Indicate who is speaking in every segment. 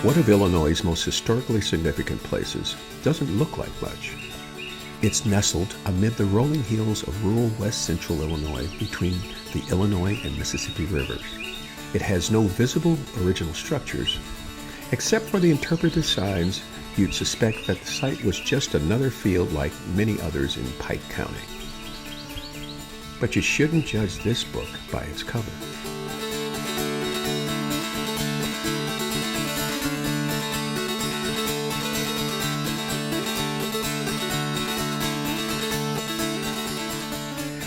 Speaker 1: One of Illinois' most historically significant places doesn't look like much. It's nestled amid the rolling hills of rural west central Illinois between the Illinois and Mississippi rivers. It has no visible original structures. Except for the interpretive signs, you'd suspect that the site was just another field like many others in Pike County. But you shouldn't judge this book by its cover.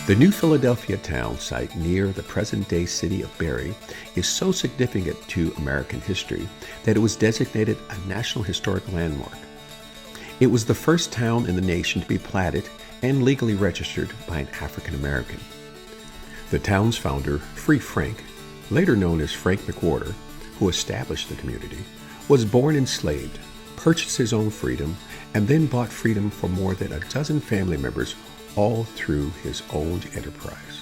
Speaker 1: The New Philadelphia town site near the present-day city of Barry is so significant to American history that it was designated a National Historic Landmark. It was the first town in the nation to be platted and legally registered by an African American. The town's founder, Free Frank, later known as Frank McWhorter, who established the community, was born enslaved, purchased his own freedom, and then bought freedom for more than a dozen family members, all through his owned enterprise.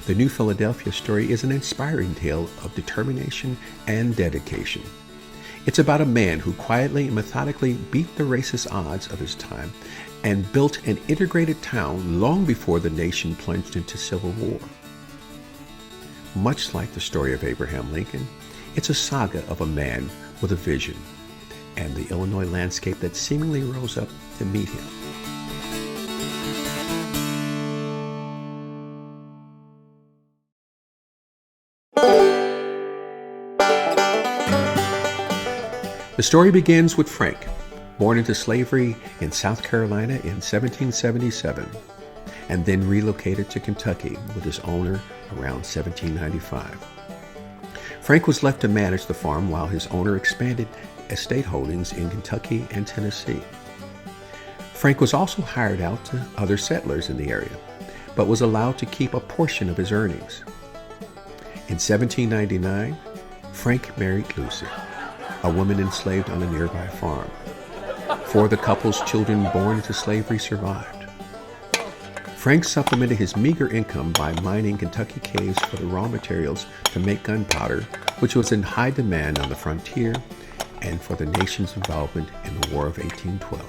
Speaker 1: The New Philadelphia story is an inspiring tale of determination and dedication. It's about a man who quietly and methodically beat the racist odds of his time and built an integrated town long before the nation plunged into civil war. Much like the story of Abraham Lincoln, it's a saga of a man with a vision and the Illinois landscape that seemingly rose up to meet him. The story begins with Frank, born into slavery in South Carolina in 1777, and then relocated to Kentucky with his owner around 1795. Frank was left to manage the farm while his owner expanded estate holdings in Kentucky and Tennessee. Frank was also hired out to other settlers in the area, but was allowed to keep a portion of his earnings. In 1799, Frank married Lucy, a woman enslaved on a nearby farm. 4 of the couple's children born into slavery survived. Frank supplemented his meager income by mining Kentucky caves for the raw materials to make gunpowder, which was in high demand on the frontier and for the nation's involvement in the War of 1812.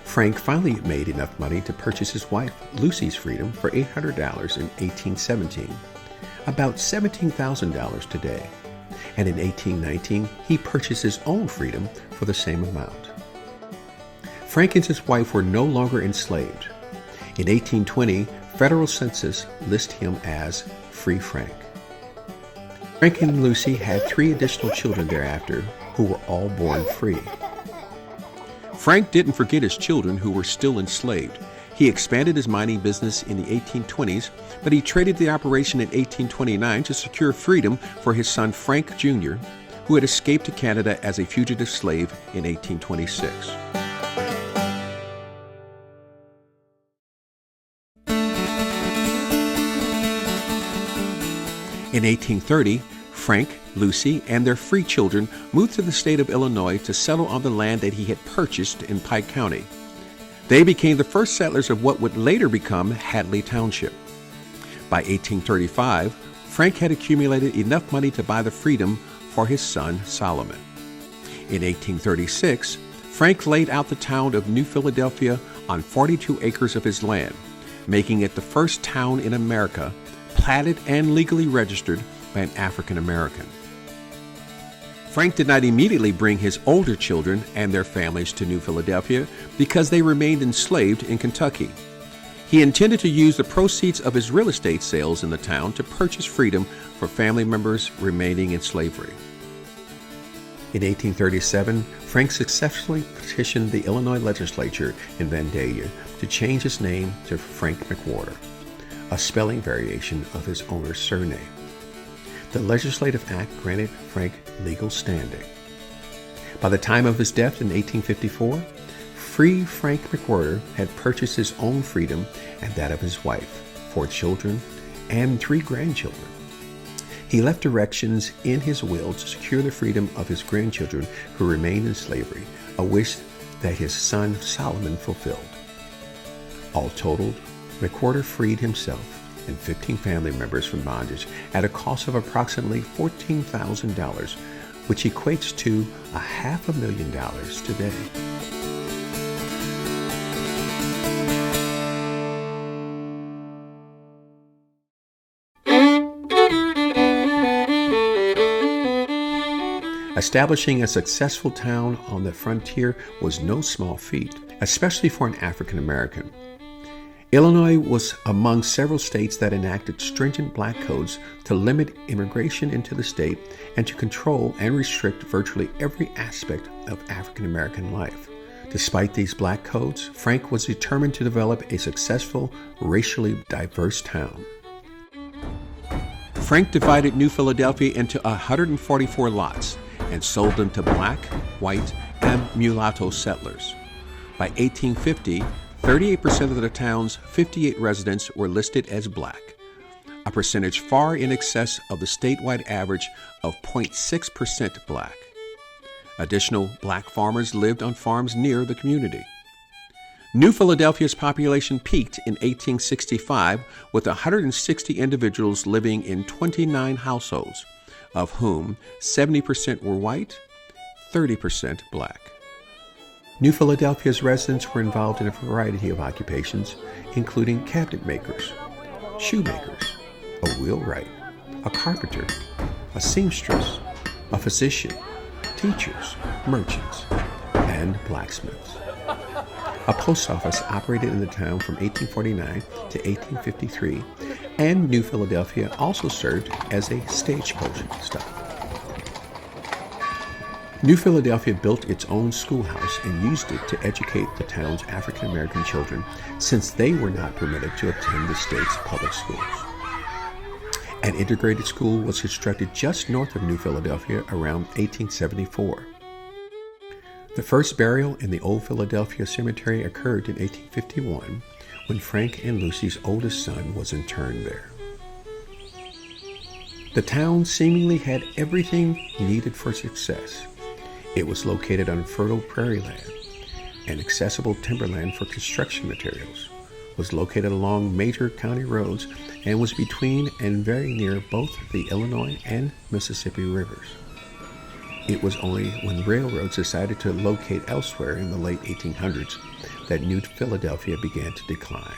Speaker 1: Frank finally made enough money to purchase his wife Lucy's freedom for $800 in 1817, about $17,000 today. And in 1819, he purchased his own freedom for the same amount. Frank and his wife were no longer enslaved. In 1820, federal census listed him as Free Frank. Frank and Lucy had 3 additional children thereafter, who were all born free. Frank didn't forget his children who were still enslaved. He expanded his mining business in the 1820s, but he traded the operation in 1829 to secure freedom for his son Frank Jr., who had escaped to Canada as a fugitive slave in 1826. In 1830, Frank, Lucy, and their free children moved to the state of Illinois to settle on the land that he had purchased in Pike County. They became the first settlers of what would later become Hadley Township. By 1835, Frank had accumulated enough money to buy the freedom for his son Solomon. In 1836, Frank laid out the town of New Philadelphia on 42 acres of his land, making it the first town in America platted and legally registered by an African American. Frank did not immediately bring his older children and their families to New Philadelphia because they remained enslaved in Kentucky. He intended to use the proceeds of his real estate sales in the town to purchase freedom for family members remaining in slavery. In 1837, Frank successfully petitioned the Illinois legislature in Vandalia to change his name to Frank McWhorter, a spelling variation of his owner's surname. The Legislative Act granted Frank legal standing. By the time of his death in 1854, Free Frank McWhorter had purchased his own freedom and that of his wife, 4 children, and 3 grandchildren. He left directions in his will to secure the freedom of his grandchildren who remained in slavery, a wish that his son Solomon fulfilled. All totaled, McWhorter freed himself and 15 family members from bondage at a cost of approximately $14,000, which equates to $500,000 today. Establishing a successful town on the frontier was no small feat, especially for an African American. Illinois was among several states that enacted stringent black codes to limit immigration into the state and to control and restrict virtually every aspect of African American life. Despite these black codes, Frank was determined to develop a successful, racially diverse town. Frank divided New Philadelphia into 144 lots and sold them to black, white, and mulatto settlers. By 1850, 38% of the town's 58 residents were listed as black, a percentage far in excess of the statewide average of 0.6% black. Additional black farmers lived on farms near the community. New Philadelphia's population peaked in 1865 with 160 individuals living in 29 households, of whom 70% were white, 30% black. New Philadelphia's residents were involved in a variety of occupations, including cabinet makers, shoemakers, a wheelwright, a carpenter, a seamstress, a physician, teachers, merchants, and blacksmiths. A post office operated in the town from 1849 to 1853, and New Philadelphia also served as a stagecoach stop. New Philadelphia built its own schoolhouse and used it to educate the town's African American children, since they were not permitted to attend the state's public schools. An integrated school was constructed just north of New Philadelphia around 1874. The first burial in the Old Philadelphia Cemetery occurred in 1851, when Frank and Lucy's oldest son was interned there. The town seemingly had everything needed for success. It was located on fertile prairie land and accessible timberland for construction materials, was located along major county roads, and was between and very near both the Illinois and Mississippi rivers. It was only when railroads decided to locate elsewhere in the late 1800s that New Philadelphia began to decline.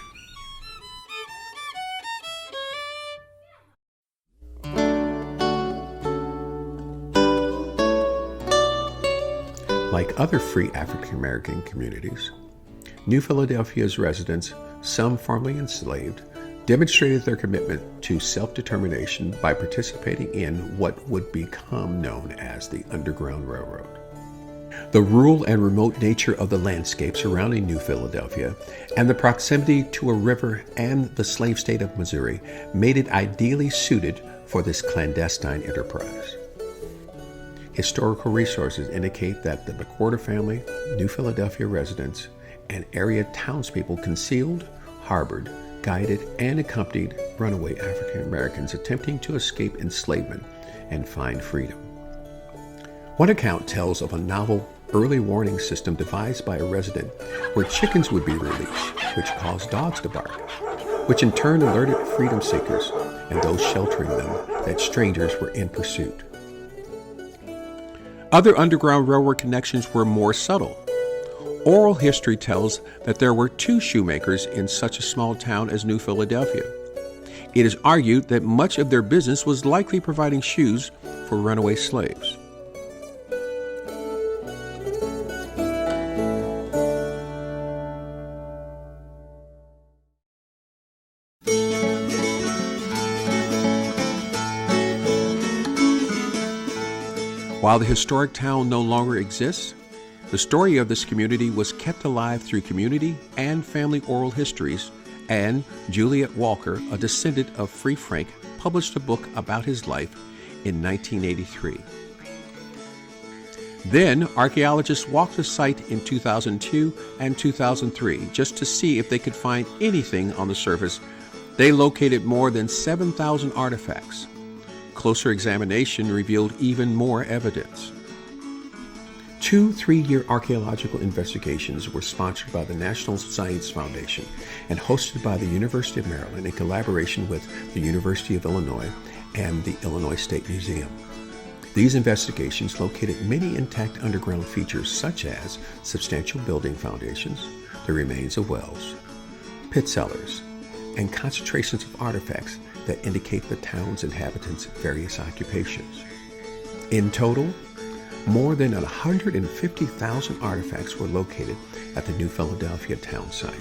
Speaker 1: Like other free African American communities, New Philadelphia's residents, some formerly enslaved, demonstrated their commitment to self-determination by participating in what would become known as the Underground Railroad. The rural and remote nature of the landscape surrounding New Philadelphia and the proximity to a river and the slave state of Missouri made it ideally suited for this clandestine enterprise. Historical resources indicate that the McWhorter family, New Philadelphia residents, and area townspeople concealed, harbored, guided, and accompanied runaway African Americans attempting to escape enslavement and find freedom. One account tells of a novel early warning system devised by a resident where chickens would be released, which caused dogs to bark, which in turn alerted freedom seekers and those sheltering them that strangers were in pursuit. Other Underground Railroad connections were more subtle. Oral history tells that there were 2 shoemakers in such a small town as New Philadelphia. It is argued that much of their business was likely providing shoes for runaway slaves. While the historic town no longer exists, the story of this community was kept alive through community and family oral histories, and Juliet Walker, a descendant of Free Frank, published a book about his life in 1983. Then, archaeologists walked the site in 2002 and 2003 just to see if they could find anything on the surface. They located more than 7,000 artifacts. Closer examination revealed even more evidence. 2 3-year archaeological investigations were sponsored by the National Science Foundation and hosted by the University of Maryland in collaboration with the University of Illinois and the Illinois State Museum. These investigations located many intact underground features such as substantial building foundations, the remains of wells, pit cellars, and concentrations of artifacts that indicate the town's inhabitants' various occupations. In total, more than 150,000 artifacts were located at the New Philadelphia town site.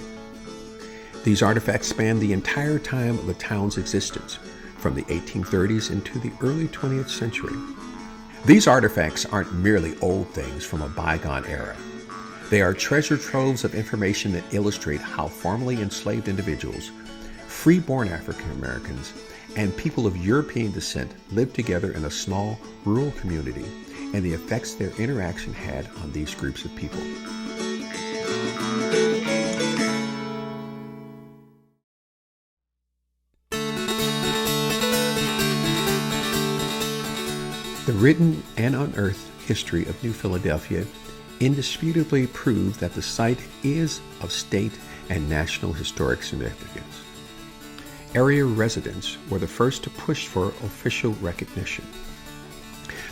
Speaker 1: These artifacts span the entire time of the town's existence, from the 1830s into the early 20th century. These artifacts aren't merely old things from a bygone era. They are treasure troves of information that illustrate how formerly enslaved individuals, free-born African Americans, and people of European descent lived together in a small rural community, and the effects their interaction had on these groups of people. The written and unearthed history of New Philadelphia indisputably prove that the site is of state and national historic significance. Area residents were the first to push for official recognition.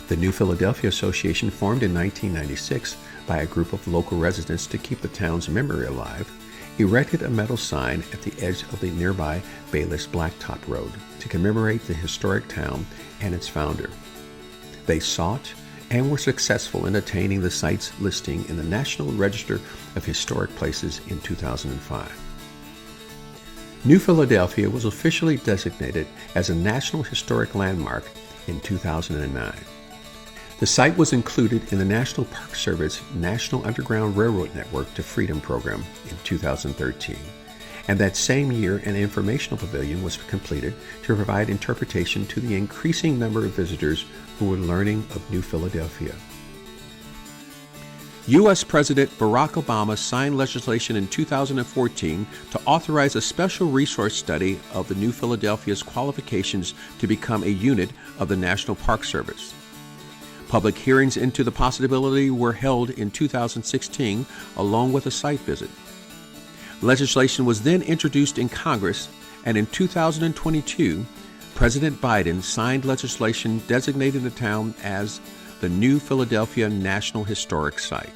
Speaker 1: The New Philadelphia Association, formed in 1996 by a group of local residents to keep the town's memory alive, erected a metal sign at the edge of the nearby Bayless Blacktop Road to commemorate the historic town and its founder. They sought and were successful in attaining the site's listing in the National Register of Historic Places in 2005. New Philadelphia was officially designated as a National Historic Landmark in 2009. The site was included in the National Park Service National Underground Railroad Network to Freedom program in 2013. And that same year, an informational pavilion was completed to provide interpretation to the increasing number of visitors who were learning of New Philadelphia. U.S. President Barack Obama signed legislation in 2014 to authorize a special resource study of the New Philadelphia's qualifications to become a unit of the National Park Service. Public hearings into the possibility were held in 2016, along with a site visit. Legislation was then introduced in Congress, and in 2022, President Biden signed legislation designating the town as the New Philadelphia National Historic Site.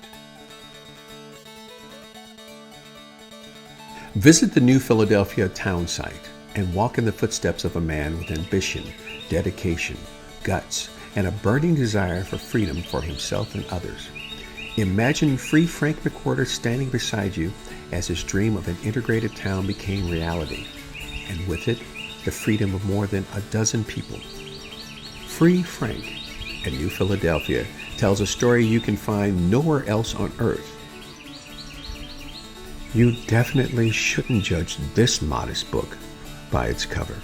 Speaker 1: Visit the New Philadelphia town site and walk in the footsteps of a man with ambition, dedication, guts, and a burning desire for freedom for himself and others. Imagine Free Frank McWhorter standing beside you as his dream of an integrated town became reality, and with it, the freedom of more than a dozen people. Free Frank in New Philadelphia tells a story you can find nowhere else on earth. You definitely shouldn't judge this modest book by its cover.